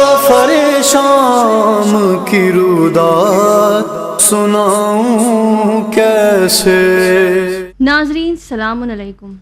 سفر شام کی رودات سناؤں کیسے. ناظرین السلام علیکم.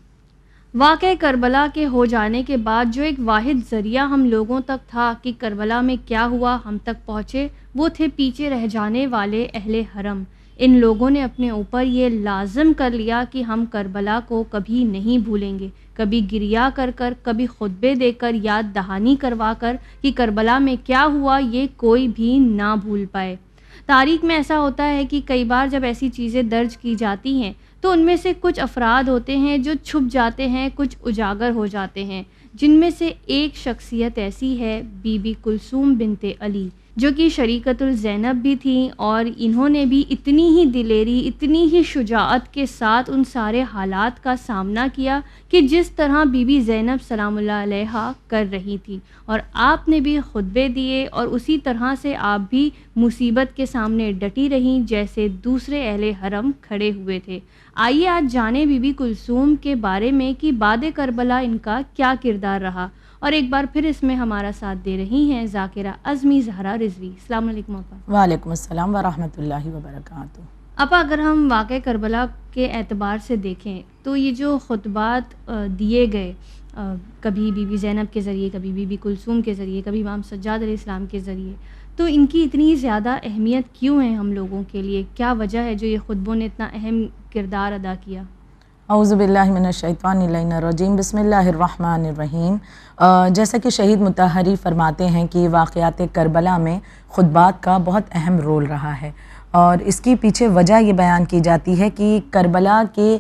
واقعہ کربلا کے ہو جانے کے بعد جو ایک واحد ذریعہ ہم لوگوں تک تھا کہ کربلا میں کیا ہوا ہم تک پہنچے، وہ تھے پیچھے رہ جانے والے اہل حرم. ان لوگوں نے اپنے اوپر یہ لازم کر لیا کہ ہم کربلا کو کبھی نہیں بھولیں گے، کبھی گریہ کر کر، کبھی خطبے دے کر، یاد دہانی کروا کر کہ کربلا میں کیا ہوا یہ کوئی بھی نہ بھول پائے. تاریخ میں ایسا ہوتا ہے کہ کئی بار جب ایسی چیزیں درج کی جاتی ہیں تو ان میں سے کچھ افراد ہوتے ہیں جو چھپ جاتے ہیں، کچھ اجاگر ہو جاتے ہیں، جن میں سے ایک شخصیت ایسی ہے بی بی کلثوم بنت علی، جو کہ شریکۃ الزینب بھی تھیں، اور انہوں نے بھی اتنی ہی دلیری، اتنی ہی شجاعت کے ساتھ ان سارے حالات کا سامنا کیا کہ جس طرح بی بی زینب سلام اللہ علیہا کر رہی تھی، اور آپ نے بھی خطبے دیے اور اسی طرح سے آپ بھی مصیبت کے سامنے ڈٹی رہیں جیسے دوسرے اہل حرم کھڑے ہوئے تھے. آئیے آج جانیں بی بی کلثوم کے بارے میں کہ بعد کربلا ان کا کیا کردار رہا. اور ایک بار پھر اس میں ہمارا ساتھ دے رہی ہیں ذاکرہ اعظمی زہرا رضوی. السلام علیکم اپا. وعلیکم السلام ورحمۃ اللہ وبرکاتہ. اپا اگر ہم واقع کربلا کے اعتبار سے دیکھیں تو یہ جو خطبات دیے گئے، کبھی بی بی زینب کے ذریعے، کبھی بی بی کلثوم کے ذریعے، کبھی امام سجاد علیہ السلام کے ذریعے، تو ان کی اتنی زیادہ اہمیت کیوں ہے ہم لوگوں کے لیے؟ کیا وجہ ہے جو یہ خطبوں نے اتنا اہم کردار ادا کیا؟ اعوذ باللہ من الشیطان اللعین الرجیم. بسم اللہ الرحمن الرحیم. جیسا کہ شہید مطہری فرماتے ہیں کہ واقعات کربلا میں خطبات کا بہت اہم رول رہا ہے، اور اس کی پیچھے وجہ یہ بیان کی جاتی ہے کہ کربلا کے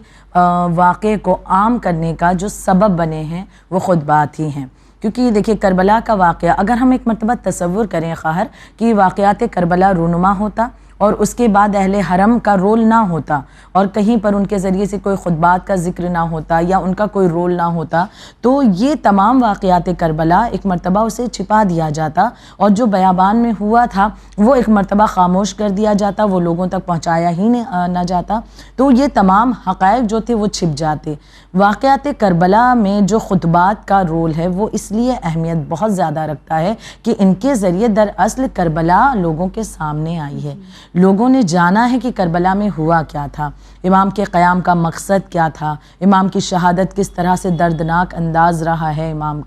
واقعے کو عام کرنے کا جو سبب بنے ہیں وہ خطبات ہی ہیں. کیونکہ دیکھیے کربلا کا واقعہ اگر ہم ایک مرتبہ تصور کریں خواہر کہ واقعات کربلا رونما ہوتا اور اس کے بعد اہل حرم کا رول نہ ہوتا اور کہیں پر ان کے ذریعے سے کوئی خطبات کا ذکر نہ ہوتا یا ان کا کوئی رول نہ ہوتا، تو یہ تمام واقعات کربلا ایک مرتبہ اسے چھپا دیا جاتا اور جو بیابان میں ہوا تھا وہ ایک مرتبہ خاموش کر دیا جاتا، وہ لوگوں تک پہنچایا ہی نہ جاتا، تو یہ تمام حقائق جو تھے وہ چھپ جاتے. واقعات کربلا میں جو خطبات کا رول ہے وہ اس لیے اہمیت بہت زیادہ رکھتا ہے کہ ان کے ذریعے دراصل کربلا لوگوں کے سامنے آئی ہے. لوگوں نے جانا ہے کہ کربلا میں ہوا کیا تھا، امام کے قیام کا مقصد کیا تھا، امام کی شہادت کس طرح سے دردناک انداز رہا ہے امام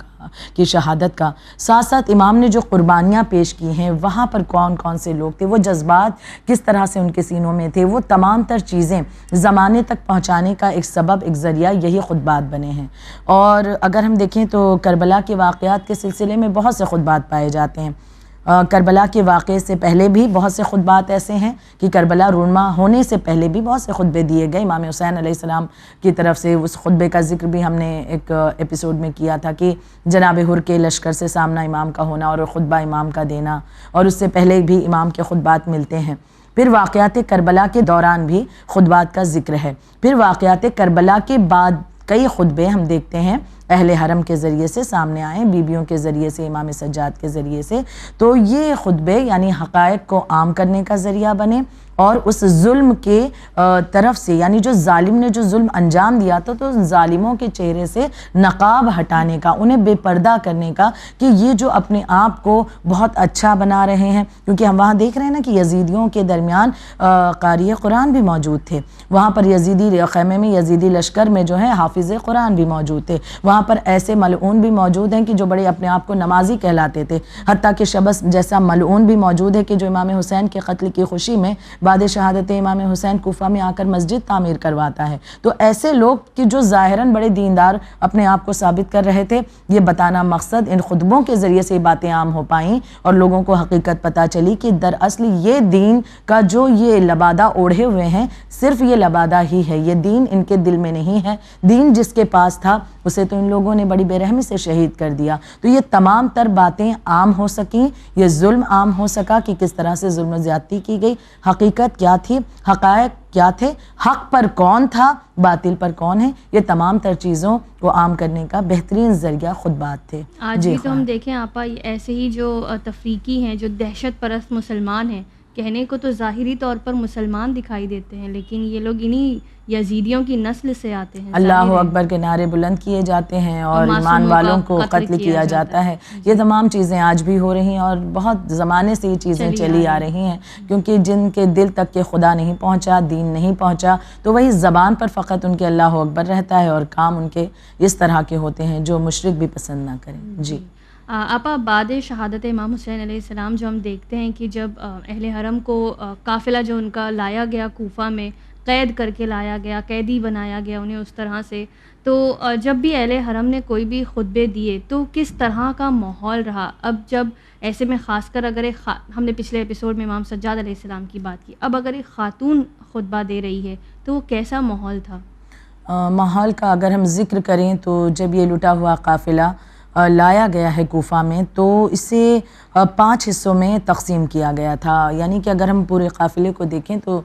کی شہادت کا، ساتھ ساتھ امام نے جو قربانیاں پیش کی ہیں وہاں پر کون کون سے لوگ تھے، وہ جذبات کس طرح سے ان کے سینوں میں تھے، وہ تمام تر چیزیں زمانے تک پہنچانے کا ایک سبب، ایک ذریعہ یہی خطبات بنے ہیں. اور اگر ہم دیکھیں تو کربلا کے واقعات کے سلسلے میں بہت سے خطبات پائے جاتے ہیں. کربلا کے واقعے سے پہلے بھی بہت سے خطبات ایسے ہیں کہ کربلا رونما ہونے سے پہلے بھی بہت سے خطبے دیے گئے. امام حسین علیہ السلام کی طرف سے اس خطبے کا ذکر بھی ہم نے ایک ایپیسوڈ میں کیا تھا کہ جناب حر کے لشکر سے سامنا امام کا ہونا اور خطبہ امام کا دینا، اور اس سے پہلے بھی امام کے خطبات ملتے ہیں. پھر واقعات کربلا کے دوران بھی خطبات کا ذکر ہے. پھر واقعات کربلا کے بعد کئی خطبے ہم دیکھتے ہیں اہل حرم کے ذریعے سے سامنے آئے، بیبیوں کے ذریعے سے، امام سجاد کے ذریعے سے. تو یہ خطبے یعنی حقائق کو عام کرنے کا ذریعہ بنے اور اس ظلم کے طرف سے، یعنی جو ظالم نے جو ظلم انجام دیا تھا تو ظالموں کے چہرے سے نقاب ہٹانے کا، انہیں بے پردہ کرنے کا کہ یہ جو اپنے آپ کو بہت اچھا بنا رہے ہیں. کیونکہ ہم وہاں دیکھ رہے ہیں نا کہ یزیدیوں کے درمیان قاری قرآن بھی موجود تھے، وہاں پر یزیدی خیمے میں یزیدی لشکر میں جو ہے حافظ قرآن بھی موجود تھے، وہاں پر ایسے ملعون بھی موجود ہیں کہ جو بڑے اپنے آپ کو نمازی کہلاتے تھے، حتیٰ کہ شبس جیسا ملعون بھی موجود ہے کہ جو امام حسین کے قتل کی خوشی میں بعد شہادت امام حسین کوفہ میں آ کر مسجد تعمیر کرواتا ہے. تو ایسے لوگ کہ جو ظاہراً بڑے دیندار اپنے آپ کو ثابت کر رہے تھے، یہ بتانا مقصد ان خطبوں کے ذریعے سے باتیں عام ہو پائیں اور لوگوں کو حقیقت پتہ چلی کہ دراصل یہ دین کا جو یہ لبادہ اوڑھے ہوئے ہیں صرف یہ لبادہ ہی ہے، یہ دین ان کے دل میں نہیں ہے. دین جس کے پاس تھا اسے تو ان لوگوں نے بڑی بے رحمی سے شہید کر دیا. تو یہ تمام تر باتیں عام ہو سکیں، یہ ظلم عام ہو سکا کہ کس طرح سے ظلم و زیادتی کی گئی، حقیقت کیا تھی، حقائق کیا تھے، حق پر کون تھا، باطل پر کون ہے، یہ تمام تر چیزوں کو عام کرنے کا بہترین ذریعہ خطبات تھے. آج بھی تو ہم دیکھیں آپا ایسے ہی جو تفریقی ہیں، جو دہشت پرست مسلمان ہیں، کہنے کو تو ظاہری طور پر مسلمان دکھائی دیتے ہیں، لیکن یہ لوگ انہی یزیدیوں کی نسل سے آتے ہیں. اللہ اکبر کے نعرے بلند کیے جاتے ہیں اور ایمان والوں کو قتل کیا جاتا ہے. یہ تمام چیزیں آج بھی ہو رہی ہیں اور بہت زمانے سے یہ چیزیں چلی آ رہی ہیں، کیونکہ جن کے دل تک کے خدا نہیں پہنچا، دین نہیں پہنچا، تو وہی زبان پر فقط ان کے اللہ اکبر رہتا ہے اور کام ان کے اس طرح کے ہوتے ہیں جو مشرک بھی پسند نہ کریں. جی آپا، بعد شہادت امام حسین علیہ السلام جو ہم دیکھتے ہیں کہ جب اہل حرم کو قافلہ جو ان کا لایا گیا کوفہ میں، قید کر کے لایا گیا، قیدی بنایا گیا انہیں اس طرح سے، تو جب بھی اہل حرم نے کوئی بھی خطبے دیے تو کس طرح کا ماحول رہا؟ اب جب ایسے میں خاص کر اگر ہم نے پچھلے ایپیسوڈ میں امام سجاد علیہ السلام کی بات کی، اب اگر ایک خاتون خطبہ دے رہی ہے تو وہ کیسا ماحول تھا؟ ماحول کا اگر ہم ذکر کریں تو جب یہ لٹا ہوا قافلہ لایا گیا ہے کوفہ میں تو اسے 5 حصوں میں تقسیم کیا گیا تھا. یعنی کہ اگر ہم پورے قافلے کو دیکھیں تو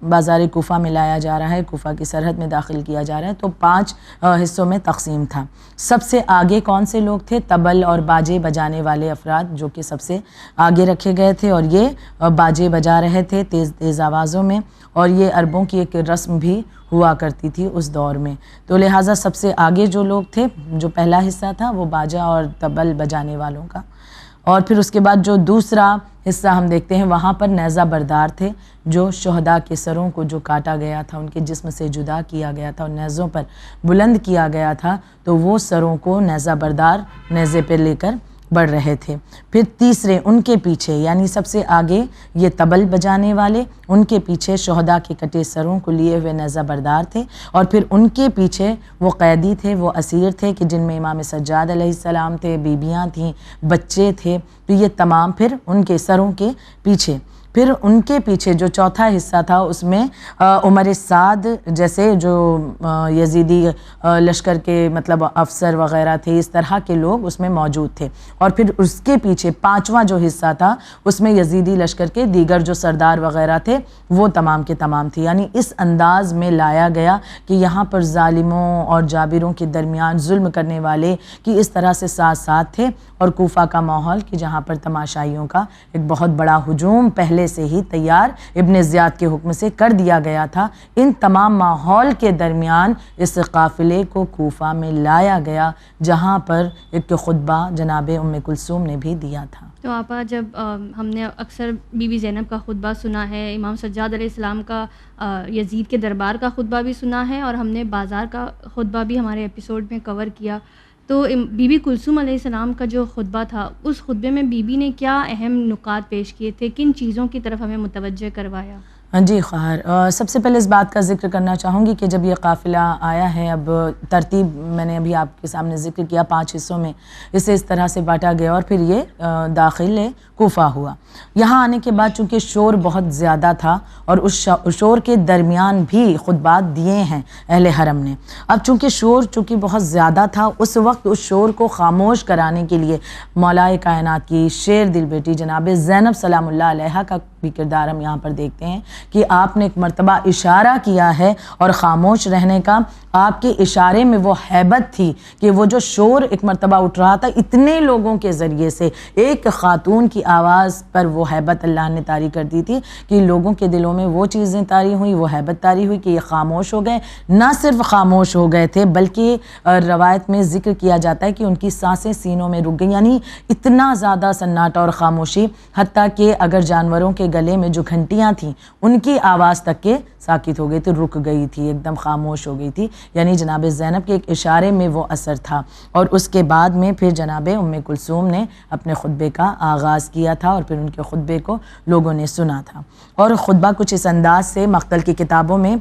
بازار کوفہ میں لایا جا رہا ہے، کوفہ کی سرحد میں داخل کیا جا رہا ہے، تو 5 حصوں میں تقسیم تھا. سب سے آگے کون سے لوگ تھے؟ طبل اور باجے بجانے والے افراد جو کہ سب سے آگے رکھے گئے تھے، اور یہ باجے بجا رہے تھے تیز تیز آوازوں میں، اور یہ عربوں کی ایک رسم بھی ہوا کرتی تھی اس دور میں. تو لہٰذا سب سے آگے جو لوگ تھے، جو پہلا حصہ تھا وہ باجا اور طبل بجانے والوں کا، اور پھر اس کے بعد جو دوسرا حصہ ہم دیکھتے ہیں وہاں پر نیزہ بردار تھے، جو شہداء کے سروں کو جو کاٹا گیا تھا، ان کے جسم سے جدا کیا گیا تھا اور نیزوں پر بلند کیا گیا تھا، تو وہ سروں کو نیزہ بردار نیزے پہ لے کر بڑھ رہے تھے. پھر تیسرے ان کے پیچھے، یعنی سب سے آگے یہ طبل بجانے والے، ان کے پیچھے شہداء کے کٹے سروں کو لیے ہوئے نیزہ بردار تھے، اور پھر ان کے پیچھے وہ قیدی تھے، وہ اسیر تھے کہ جن میں امام سجاد علیہ السلام تھے، بیبیاں تھیں، بچے تھے. تو یہ تمام پھر ان کے سروں کے پیچھے. پھر ان کے پیچھے جو چوتھا حصہ تھا اس میں عمر سعد جیسے جو یزیدی لشکر کے مطلب افسر وغیرہ تھے، اس طرح کے لوگ اس میں موجود تھے. اور پھر اس کے پیچھے 5واں جو حصہ تھا اس میں یزیدی لشکر کے دیگر جو سردار وغیرہ تھے وہ تمام کے تمام تھے. یعنی اس انداز میں لایا گیا کہ یہاں پر ظالموں اور جابروں کے درمیان ظلم کرنے والے کی اس طرح سے ساتھ ساتھ تھے، اور کوفہ کا ماحول کہ جہاں پر تماشائیوں کا ایک بہت بڑا ہجوم پہلے سے ہی تیار ابن زیاد کے حکم سے کر دیا گیا تھا. ان تمام ماحول کے درمیان اس قافلے کو کوفہ میں لایا گیا، جہاں پر ایک خطبہ جناب ام کلثوم نے بھی دیا تھا. تو آپا، جب ہم نے اکثر بی بی زینب کا خطبہ سنا ہے، امام سجاد علیہ السلام کا یزید کے دربار کا خطبہ بھی سنا ہے، اور ہم نے بازار کا خطبہ بھی ہمارے ایپیسوڈ میں کور کیا، تو بی بی کلثوم علیہ السلام کا جو خطبہ تھا اس خطبے میں بی بی نے کیا اہم نکات پیش کیے تھے؟ کن چیزوں کی طرف ہمیں متوجہ کروایا؟ جی خیر، سب سے پہلے اس بات کا ذکر کرنا چاہوں گی کہ جب یہ قافلہ آیا ہے، اب ترتیب میں نے ابھی آپ کے سامنے ذکر کیا، 5 حصوں میں اسے اس طرح سے بانٹا گیا، اور پھر یہ داخل کوفہ ہوا. یہاں آنے کے بعد چونکہ شور بہت زیادہ تھا اور اس شور کے درمیان بھی خطبات دیے ہیں اہل حرم نے. اب چونکہ شور بہت زیادہ تھا، اس وقت اس شور کو خاموش کرانے کے لیے مولائے کائنات کی شیر دل بیٹی جناب زینب سلام اللہ علیہا کا بھی کردار ہم یہاں پر دیکھتے ہیں کہ آپ نے ایک مرتبہ اشارہ کیا ہے اور خاموش رہنے کا. آپ کے اشارے میں وہ ہیبت تھی کہ وہ جو شور ایک مرتبہ اٹھ رہا تھا اتنے لوگوں کے ذریعے سے، ایک خاتون کی آواز پر وہ ہیبت اللہ نے طاری کر دی تھی کہ لوگوں کے دلوں میں وہ چیزیں طاری ہوئیں، وہ ہیبت طاری ہوئی کہ یہ خاموش ہو گئے. نہ صرف خاموش ہو گئے تھے بلکہ روایت میں ذکر کیا جاتا ہے کہ ان کی سانسیں سینوں میں رک گئیں. یعنی اتنا زیادہ سناٹا اور خاموشی، حتیٰ کہ اگر جانوروں کے گلے میں جو گھنٹیاں تھیں ان کی آواز تک کے ساکت ہو گئی تھی، رک گئی تھی، ایک دم خاموش ہو گئی تھی. یعنی جناب زینب کے ایک اشارے میں وہ اثر تھا. اور اس کے بعد میں پھر جناب ام کلثوم نے اپنے خطبے کا آغاز کیا تھا، اور پھر ان کے خطبے کو لوگوں نے سنا تھا. اور خطبہ کچھ اس انداز سے مقتل کی کتابوں میں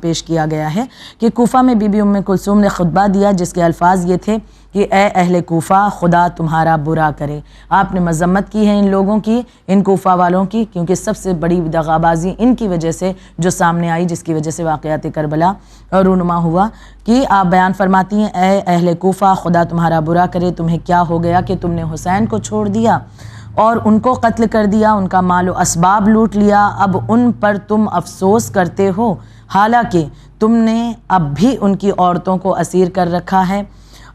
پیش کیا گیا ہے کہ کوفہ میں بی بی ام کلثوم نے خطبہ دیا جس کے الفاظ یہ تھے کہ اے اہل کوفہ، خدا تمہارا برا کرے. آپ نے مذمت کی ہے ان لوگوں کی، ان کوفہ والوں کی، کیونکہ سب سے بڑی دغابازی ان کی وجہ سے جو سامنے آئی، جس کی وجہ سے واقعات کربلا رونما ہوا. کہ آپ بیان فرماتی ہیں اے اہل کوفہ، خدا تمہارا برا کرے، تمہیں کیا ہو گیا کہ تم نے حسین کو چھوڑ دیا اور ان کو قتل کر دیا، ان کا مال و اسباب لوٹ لیا، اب ان پر تم افسوس کرتے ہو، حالانکہ تم نے اب بھی ان کی عورتوں کو اسیر کر رکھا ہے.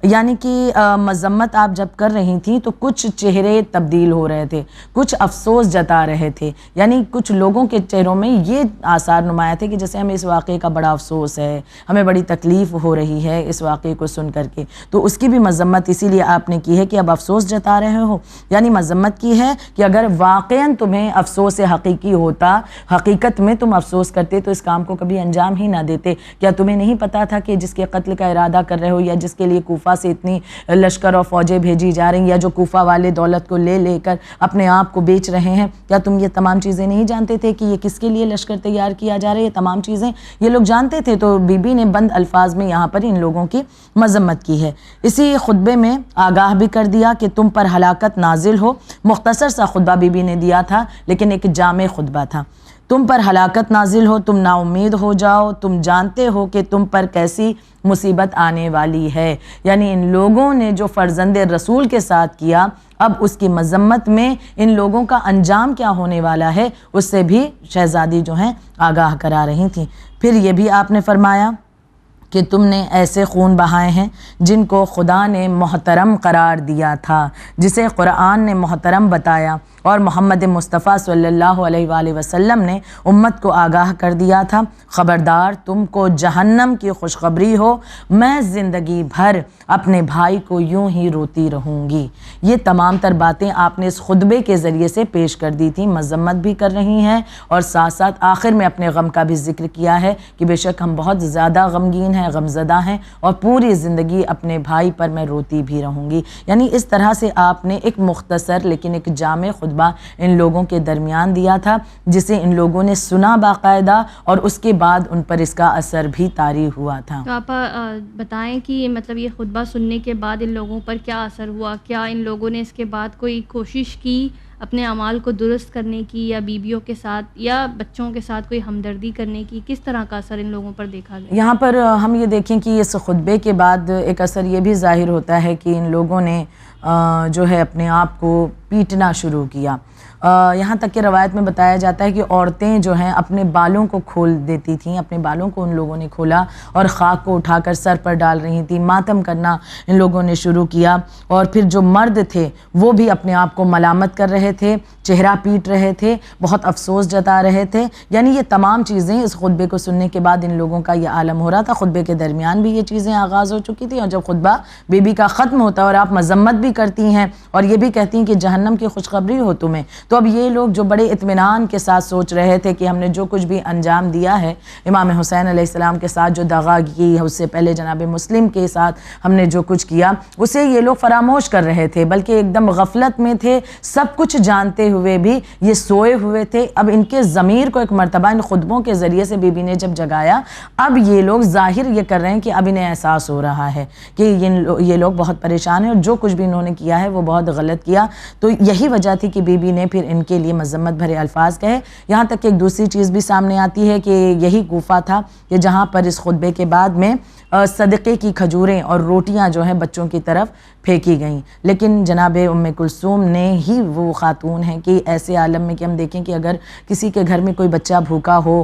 یعنی کہ مذمت آپ جب کر رہی تھیں تو کچھ چہرے تبدیل ہو رہے تھے، کچھ افسوس جتا رہے تھے، یعنی کچھ لوگوں کے چہروں میں یہ آثار نمایاں تھے کہ جیسے ہمیں اس واقعے کا بڑا افسوس ہے، ہمیں بڑی تکلیف ہو رہی ہے اس واقعے کو سن کر کے. تو اس کی بھی مذمت اسی لیے آپ نے کی ہے کہ اب افسوس جتا رہے ہو، یعنی مذمت کی ہے کہ اگر واقعاً تمہیں افسوس حقیقی ہوتا، حقیقت میں تم افسوس کرتے تو اس کام کو کبھی انجام ہی نہ دیتے. کیا تمہیں نہیں پتا تھا کہ جس کے قتل کا ارادہ کر رہے ہو یا جس کے لیے کوفہ سے اتنی لشکر اور فوجیں بھیجی جا رہی ہیں یا جو کوفہ والے دولت کو لے کر اپنے آپ کو بیچ رہے ہیں، کیا تم یہ تمام چیزیں نہیں جانتے تھے کہ یہ کس کے لیے لشکر تیار کیا جا رہا ہے؟ یہ تمام چیزیں یہ لوگ جانتے تھے. تو بی بی نے بند الفاظ میں یہاں پر ان لوگوں کی مذمت کی ہے. اسی خطبے میں آگاہ بھی کر دیا کہ تم پر ہلاکت نازل ہو. مختصر سا خطبہ بی بی نے دیا تھا لیکن ایک جامع خطبہ تھا. تم پر ہلاکت نازل ہو، تم نا امید ہو جاؤ، تم جانتے ہو کہ تم پر کیسی مصیبت آنے والی ہے. یعنی ان لوگوں نے جو فرزند رسول کے ساتھ کیا، اب اس کی مذمت میں ان لوگوں کا انجام کیا ہونے والا ہے اس سے بھی شہزادی جو ہیں آگاہ کرا رہی تھیں. پھر یہ بھی آپ نے فرمایا کہ تم نے ایسے خون بہائے ہیں جن کو خدا نے محترم قرار دیا تھا، جسے قرآن نے محترم بتایا اور محمد مصطفیٰ صلی اللہ علیہ وآلہ وسلم نے امت کو آگاہ کر دیا تھا. خبردار تم کو جہنم کی خوشخبری ہو، میں زندگی بھر اپنے بھائی کو یوں ہی روتی رہوں گی. یہ تمام تر باتیں آپ نے اس خطبے کے ذریعے سے پیش کر دی تھیں. مذمت بھی کر رہی ہیں اور ساتھ ساتھ آخر میں اپنے غم کا بھی ذکر کیا ہے کہ بے شک ہم بہت زیادہ غمگین ہیں، غمزدہ ہیں اور پوری زندگی اپنے بھائی پر میں روتی بھی رہوں گی. یعنی اس طرح سے آپ نے ایک مختصر لیکن ایک جامع خطبہ ان لوگوں کے درمیان دیا تھا جسے ان لوگوں نے سنا باقاعدہ اور اس کے بعد ان پر اس کا اثر بھی طاری ہوا تھا. تو آپ بتائیں کہ مطلب یہ خطبہ سننے کے بعد ان لوگوں پر کیا اثر ہوا؟ کیا ان لوگوں نے اس کے بعد کوئی کوشش کی اپنے اعمال کو درست کرنے کی، یا بیویوں کے ساتھ یا بچوں کے ساتھ کوئی ہمدردی کرنے کی؟ کس طرح کا اثر ان لوگوں پر دیکھا گیا؟ یہاں پر ہم یہ دیکھیں کہ اس خطبے کے بعد ایک اثر یہ بھی ظاہر ہوتا ہے کہ ان لوگوں نے جو ہے اپنے آپ کو پیٹنا شروع کیا. یہاں تک کہ روایت میں بتایا جاتا ہے کہ عورتیں جو ہیں اپنے بالوں کو کھول دیتی تھیں، اپنے بالوں کو ان لوگوں نے کھولا اور خاک کو اٹھا کر سر پر ڈال رہی تھیں. ماتم کرنا ان لوگوں نے شروع کیا اور پھر جو مرد تھے وہ بھی اپنے آپ کو ملامت کر رہے تھے، چہرہ پیٹ رہے تھے، بہت افسوس جتا رہے تھے. یعنی یہ تمام چیزیں اس خطبے کو سننے کے بعد ان لوگوں کا یہ عالم ہو رہا تھا. خطبے کے درمیان بھی یہ چیزیں آغاز ہو چکی تھی اور جب خطبہ بی بی کا ختم ہوتا اور آپ مذمت بھی کرتی ہیں اور یہ بھی کہتی ہیں کہ جہنم کی خوشخبری ہو تمہیں، تو اب یہ لوگ جو بڑے اطمینان کے ساتھ سوچ رہے تھے کہ ہم نے جو کچھ بھی انجام دیا ہے امام حسین علیہ السلام کے ساتھ جو دغا کی ہے، اس سے پہلے جناب مسلم کے ساتھ ہم نے جو کچھ کیا، اسے یہ لوگ فراموش کر رہے تھے، بلکہ ایک دم غفلت میں تھے. سب کچھ جانتے ہوئے بھی یہ سوئے ہوئے تھے. اب ان کے ضمیر کو ایک مرتبہ ان خطبوں کے ذریعے سے بی بی نے جب جگایا، اب یہ لوگ ظاہر یہ کر رہے ہیں کہ اب انہیں احساس ہو رہا ہے کہ یہ لوگ بہت پریشان ہیں اور جو کچھ بھی انہوں نے کیا ہے وہ بہت غلط کیا. تو یہی وجہ تھی کہ بی بی نے پھر ان کے لیے مذمت بھرے الفاظ کہے. یہاں تک کہ ایک دوسری چیز بھی سامنے آتی ہے کہ یہی کوفہ تھا کہ جہاں پر اس خطبے کے بعد میں صدقے کی کھجوریں اور روٹیاں جو ہیں بچوں کی طرف پھینکی گئیں. لیکن جناب ام کلثوم نے ہی وہ خاتون ہیں کہ ایسے عالم میں کہ ہم دیکھیں کہ اگر کسی کے گھر میں کوئی بچہ بھوکا ہو،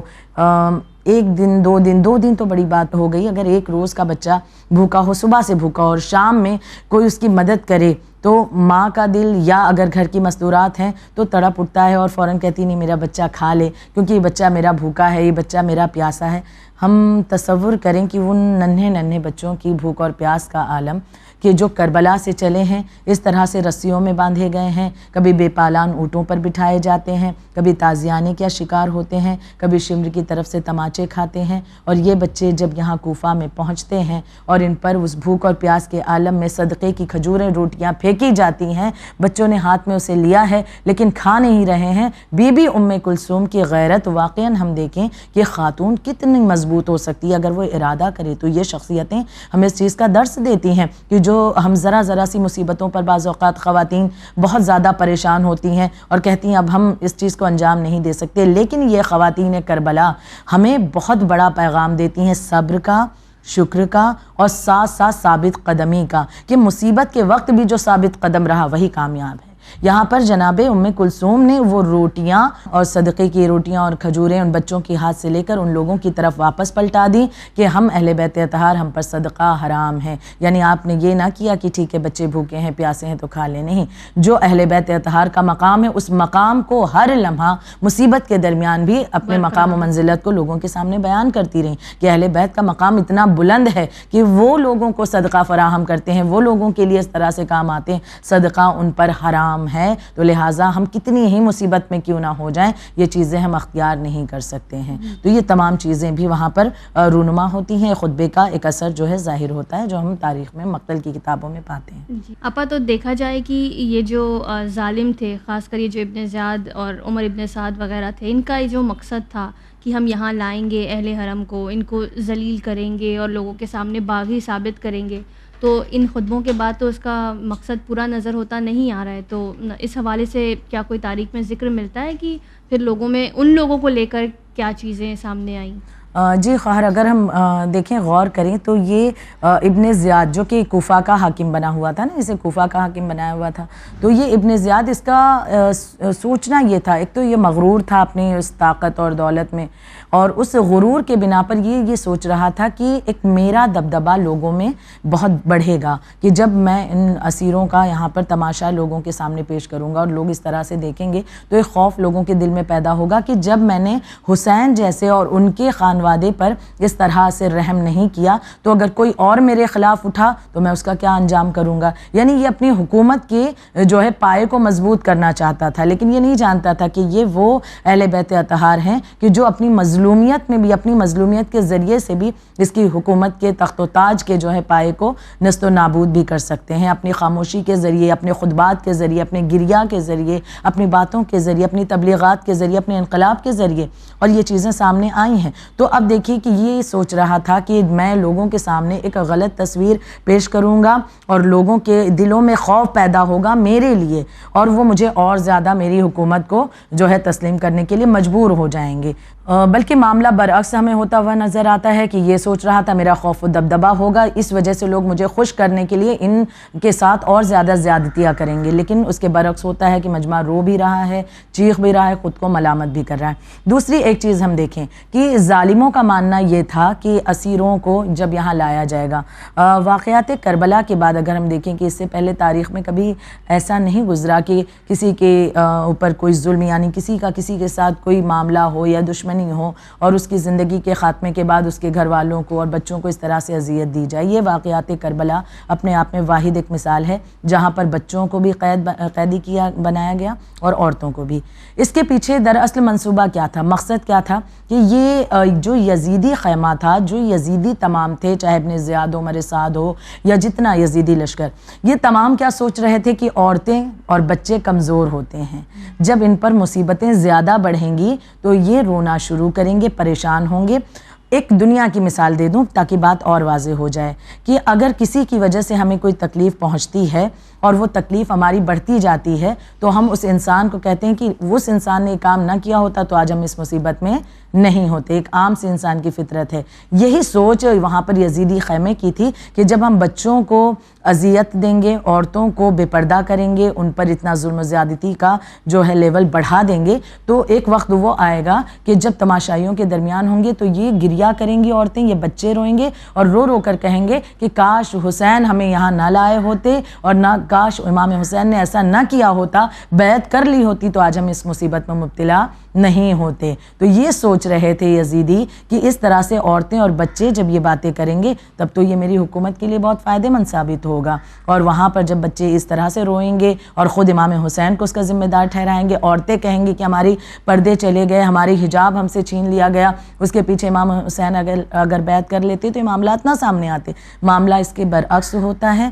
ایک دن دو دن تو بڑی بات ہو گئی، اگر ایک روز کا بچہ بھوکا ہو، صبح سے بھوکا ہو اور شام میں کوئی اس کی مدد کرے تو ماں کا دل یا اگر گھر کی مستورات ہیں تو تڑپ اٹھتا ہے اور فوراً کہتی نہیں میرا بچہ کھا لے کیونکہ یہ بچہ میرا بھوکا ہے، یہ بچہ میرا پیاسا ہے. ہم تصور کریں کہ ان ننھے بچوں کی بھوک اور پیاس کا عالم کہ جو کربلا سے چلے ہیں، اس طرح سے رسیوں میں باندھے گئے ہیں، کبھی بے پالان اونٹوں پر بٹھائے جاتے ہیں، کبھی تازیانے کا شکار ہوتے ہیں، کبھی شمر کی طرف سے تماچے کھاتے ہیں. اور یہ بچے جب یہاں کوفہ میں پہنچتے ہیں اور ان پر اس بھوک اور پیاس کے عالم میں صدقے کی کھجوریں روٹیاں پھینکی جاتی ہیں، بچوں نے ہاتھ میں اسے لیا ہے لیکن کھا نہیں رہے ہیں. بی بی ام کلثوم کی غیرت واقعاً ہم دیکھیں کہ خاتون کتنی مضبوط ہو سکتی ہے اگر وہ ارادہ کرے. تو یہ شخصیتیں ہمیں اس چیز کا درس دیتی ہیں کہ جو ہم ذرا سی مصیبتوں پر بعض اوقات خواتین بہت زیادہ پریشان ہوتی ہیں اور کہتی ہیں اب ہم اس چیز کو انجام نہیں دے سکتے، لیکن یہ خواتین کربلا ہمیں بہت بڑا پیغام دیتی ہیں صبر کا، شکر کا اور ساتھ ثابت قدمی کا، کہ مصیبت کے وقت بھی جو ثابت قدم رہا وہی کامیاب ہے. یہاں پر جناب ام کلثوم نے وہ روٹیاں اور صدقے کی روٹیاں اور کھجوریں ان بچوں کی ہاتھ سے لے کر ان لوگوں کی طرف واپس پلٹا دی کہ ہم اہل بیت اطہار، ہم پر صدقہ حرام ہے. یعنی آپ نے یہ نہ کیا کہ ٹھیک ہے بچے بھوکے ہیں پیاسے ہیں تو کھا لیں، نہیں، جو اہل بیت اطہار کا مقام ہے اس مقام کو ہر لمحہ مصیبت کے درمیان بھی اپنے مقام و منزلت کو لوگوں کے سامنے بیان کرتی رہیں کہ اہل بیت کا مقام اتنا بلند ہے کہ وہ لوگوں کو صدقہ فراہم کرتے ہیں، وہ لوگوں کے لیے اس طرح سے کام آتے ہیں، صدقہ ان پر حرام ہے. تو لہٰذا ہم کتنی ہی مصیبت میں کیوں نہ ہو جائیں یہ چیزیں ہم اختیار نہیں کر سکتے ہیں. تو یہ تمام چیزیں بھی وہاں پر رونما ہوتی ہیں. خطبے کا ایک اثر جو ہے ظاہر ہوتا ہے جو ہم تاریخ میں مقتل کی کتابوں میں پاتے ہیں. جی اپا، تو دیکھا جائے کہ یہ جو ظالم تھے، خاص کر یہ جو ابن زیاد اور عمر ابن سعد وغیرہ تھے، ان کا جو مقصد تھا کہ ہم یہاں لائیں گے اہل حرم کو، ان کو ذلیل کریں گے اور لوگوں کے سامنے باغی ثابت کریں گے، تو ان خطبوں کے بعد تو اس کا مقصد پورا نظر ہوتا نہیں آ رہا ہے. تو اس حوالے سے کیا کوئی تاریخ میں ذکر ملتا ہے کہ پھر لوگوں میں ان لوگوں کو لے کر کیا چیزیں سامنے آئیں؟ جی خواہر، اگر ہم دیکھیں غور کریں تو یہ ابن زیاد جو کہ کوفہ کا حاکم بنا ہوا تھا نا، اسے کوفہ کا حاکم بنایا ہوا تھا، تو یہ ابن زیاد اس کا سوچنا یہ تھا، ایک تو یہ مغرور تھا اپنی اس طاقت اور دولت میں، اور اس غرور کے بنا پر یہ سوچ رہا تھا کہ ایک میرا دبدبہ لوگوں میں بہت بڑھے گا کہ جب میں ان اسیروں کا یہاں پر تماشا لوگوں کے سامنے پیش کروں گا اور لوگ اس طرح سے دیکھیں گے تو ایک خوف لوگوں کے دل میں پیدا ہوگا کہ جب میں نے حسین جیسے اور ان کے خانوادے پر اس طرح سے رحم نہیں کیا تو اگر کوئی اور میرے خلاف اٹھا تو میں اس کا کیا انجام کروں گا. یعنی یہ اپنی حکومت کے جو ہے پائے کو مضبوط کرنا چاہتا تھا، لیکن یہ نہیں جانتا تھا کہ یہ وہ اہل بیت اطہار ہیں کہ جو اپنی مظلومیت میں بھی، اپنی مظلومیت کے ذریعے سے بھی اس کی حکومت کے تخت و تاج کے جو ہے پائے کو نست و نابود بھی کر سکتے ہیں، اپنی خاموشی کے ذریعے، اپنے خطبات کے ذریعے، اپنے گریہ کے ذریعے، اپنی باتوں کے ذریعے، اپنی تبلیغات کے ذریعے، اپنے انقلاب کے ذریعے، اور یہ چیزیں سامنے آئی ہیں. تو اب دیکھیے کہ یہ سوچ رہا تھا کہ میں لوگوں کے سامنے ایک غلط تصویر پیش کروں گا اور لوگوں کے دلوں میں خوف پیدا ہوگا میرے لیے، اور وہ مجھے اور زیادہ میری حکومت کو جو ہے تسلیم کرنے کے لیے مجبور ہو جائیں گے. بلکہ معاملہ برعکس ہمیں ہوتا ہوا نظر آتا ہے کہ یہ سوچ رہا تھا میرا خوف و دبدبہ ہوگا، اس وجہ سے لوگ مجھے خوش کرنے کے لیے ان کے ساتھ اور زیادہ زیادتیاں کریں گے، لیکن اس کے برعکس ہوتا ہے کہ مجمع رو بھی رہا ہے، چیخ بھی رہا ہے، خود کو ملامت بھی کر رہا ہے. دوسری ایک چیز ہم دیکھیں کہ ظالموں کا ماننا یہ تھا کہ اسیروں کو جب یہاں لایا جائے گا، واقعات کربلا کے بعد اگر ہم دیکھیں کہ اس سے پہلے تاریخ میں کبھی ایسا نہیں گزرا کہ کسی کے اوپر کوئی ظلم، یعنی کسی کا کسی کے ساتھ کوئی معاملہ ہو یا دشمنی ہو اور اس کی زندگی کے خاتمے کے بعد اس کے گھر والوں کو اور بچوں کو اس طرح سے اذیت دی جائے. یہ واقعات کربلا اپنے آپ میں واحد ایک مثال ہے جہاں پر بچوں کو بھی قیدی بنایا گیا اور عورتوں کو بھی. اس کے پیچھے دراصل منصوبہ کیا تھا، مقصد کیا تھا کہ یہ جو یزیدی خیمہ تھا، جو یزیدی تمام تھے، چاہے ابن زیاد عمر سعد ہو یا جتنا یزیدی لشکر، یہ تمام کیا سوچ رہے تھے کہ عورتیں اور بچے کمزور ہوتے ہیں، جب ان پر مصیبتیں زیادہ بڑھیں گی تو یہ رونا شروع کریں گے، پریشان ہوں گے. ایک دنیا کی مثال دے دوں تاکہ بات اور واضح ہو جائے کہ اگر کسی کی وجہ سے ہمیں کوئی تکلیف پہنچتی ہے اور وہ تکلیف ہماری بڑھتی جاتی ہے تو ہم اس انسان کو کہتے ہیں کہ اس انسان نے کام نہ کیا ہوتا تو آج ہم اس مصیبت میں نہیں ہوتے. ایک عام سے انسان کی فطرت ہے. یہی سوچ وہاں پر یزیدی خیمے کی تھی کہ جب ہم بچوں کو اذیت دیں گے، عورتوں کو بے پردہ کریں گے، ان پر اتنا ظلم و زیادتی کا جو ہے لیول بڑھا دیں گے تو ایک وقت وہ آئے گا کہ جب تماشائیوں کے درمیان ہوں گے تو یہ گریہ کریں گی عورتیں، یہ بچے روئیں گے اور رو رو کر کہیں گے کہ کاش حسین ہمیں یہاں نہ لائے ہوتے اور نہ کاش امام حسین نے ایسا نہ کیا ہوتا، بیعت کر لی ہوتی تو آج ہم اس مصیبت میں مبتلا نہیں ہوتے. تو یہ سوچ رہے تھے یزیدی کہ اس طرح سے عورتیں اور بچے جب یہ باتیں کریں گے تب تو یہ میری حکومت کے لیے بہت فائدہ مند ثابت ہوگا. اور وہاں پر جب بچے اس طرح سے روئیں گے اور خود امام حسین کو اس کا ذمہ دار ٹھہرائیں گے، عورتیں کہیں گی کہ ہماری پردے چلے گئے، ہماری حجاب ہم سے چھین لیا گیا، اس کے پیچھے امام حسین اگر بیعت کر لیتے تو یہ معاملات نہ سامنے آتے. معاملہ اس کے برعکس ہوتا ہے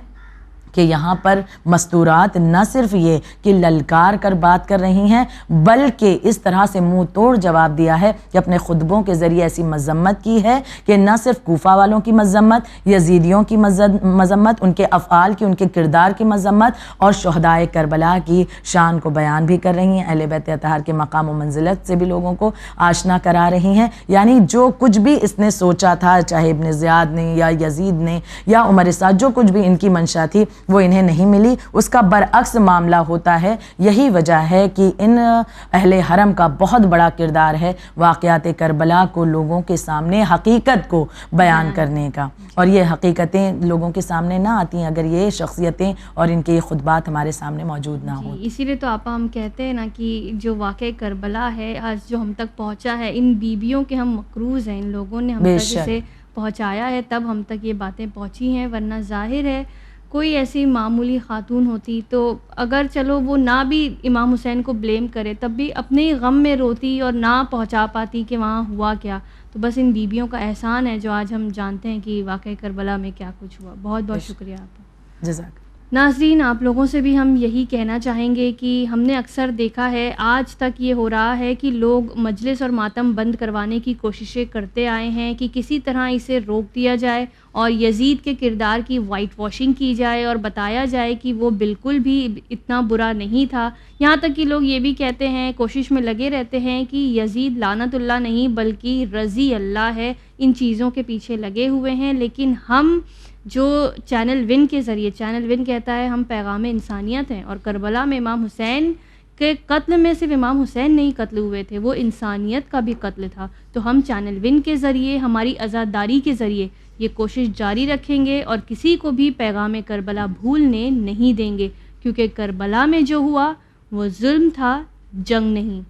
کہ یہاں پر مستورات نہ صرف یہ کہ للکار کر بات کر رہی ہیں بلکہ اس طرح سے منہ توڑ جواب دیا ہے کہ اپنے خطبوں کے ذریعے ایسی مذمت کی ہے کہ نہ صرف کوفہ والوں کی مذمت، یزیدیوں کی مذمت، ان کے افعال کی، ان کے کردار کی مذمت اور شہدائے کربلا کی شان کو بیان بھی کر رہی ہیں، اہل بیت اطہار کے مقام و منزلت سے بھی لوگوں کو آشنا کرا رہی ہیں. یعنی جو کچھ بھی اس نے سوچا تھا، چاہے ابن زیاد نے یا یزید نے یا عمر سعد، جو کچھ بھی ان کی منشا تھی وہ انہیں نہیں ملی، اس کا برعکس معاملہ ہوتا ہے۔ یہی وجہ ہے کہ ان اہل حرم کا بہت بڑا کردار ہے واقعات کربلا کو لوگوں کے سامنے حقیقت کو بیان کرنے کا، اور یہ حقیقتیں لوگوں کے سامنے نہ آتی ہیں اگر یہ شخصیتیں اور ان کے یہ خطبات ہمارے سامنے موجود نہ ہوں۔ اسی لیے تو آپا ہم کہتے ہیں نا کہ جو واقعہ کربلا ہے آج جو ہم تک پہنچا ہے، ان بیبیوں کے ہم مقروض ہیں، ان لوگوں نے ہم تک اسے پہنچایا ہے، تب ہم تک یہ باتیں پہنچی ہیں، ورنہ ظاہر ہے کوئی ایسی معمولی خاتون ہوتی تو اگر چلو وہ نہ بھی امام حسین کو بلیم کرے تب بھی اپنے غم میں روتی اور نہ پہنچا پاتی کہ وہاں ہوا کیا۔ تو بس ان بیبیوں کا احسان ہے جو آج ہم جانتے ہیں کہ واقعہ کربلا میں کیا کچھ ہوا۔ بہت بہت شکریہ آپ۔ جزاک۔ ناظرین، آپ لوگوں سے بھی ہم یہی کہنا چاہیں گے کہ ہم نے اکثر دیکھا ہے آج تک یہ ہو رہا ہے کہ لوگ مجلس اور ماتم بند کروانے کی کوششیں کرتے آئے ہیں کہ کسی طرح اسے روک دیا جائے اور یزید کے کردار کی وائٹ واشنگ کی جائے اور بتایا جائے کہ وہ بالکل بھی اتنا برا نہیں تھا۔ یہاں تک کہ لوگ یہ بھی کہتے ہیں، کوشش میں لگے رہتے ہیں کہ یزید لعنت اللہ نہیں بلکہ رضی اللہ ہے، ان چیزوں کے پیچھے لگے ہوئے ہیں۔ لیکن ہم جو چینل ون کے ذریعے، چینل ون کہتا ہے ہم پیغام انسانیت ہیں، اور کربلا میں امام حسین کے قتل میں صرف امام حسین نہیں قتل ہوئے تھے، وہ انسانیت کا بھی قتل تھا۔ تو ہم چینل ون کے ذریعے، ہماری عزاداری کے ذریعے یہ کوشش جاری رکھیں گے اور کسی کو بھی پیغام کربلا بھولنے نہیں دیں گے، کیونکہ کربلا میں جو ہوا وہ ظلم تھا، جنگ نہیں۔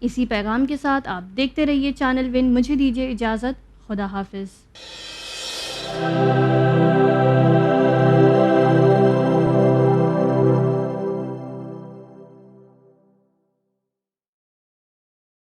اسی پیغام کے ساتھ آپ دیکھتے رہیے چینل ون۔ مجھے دیجیے اجازت، خدا حافظ۔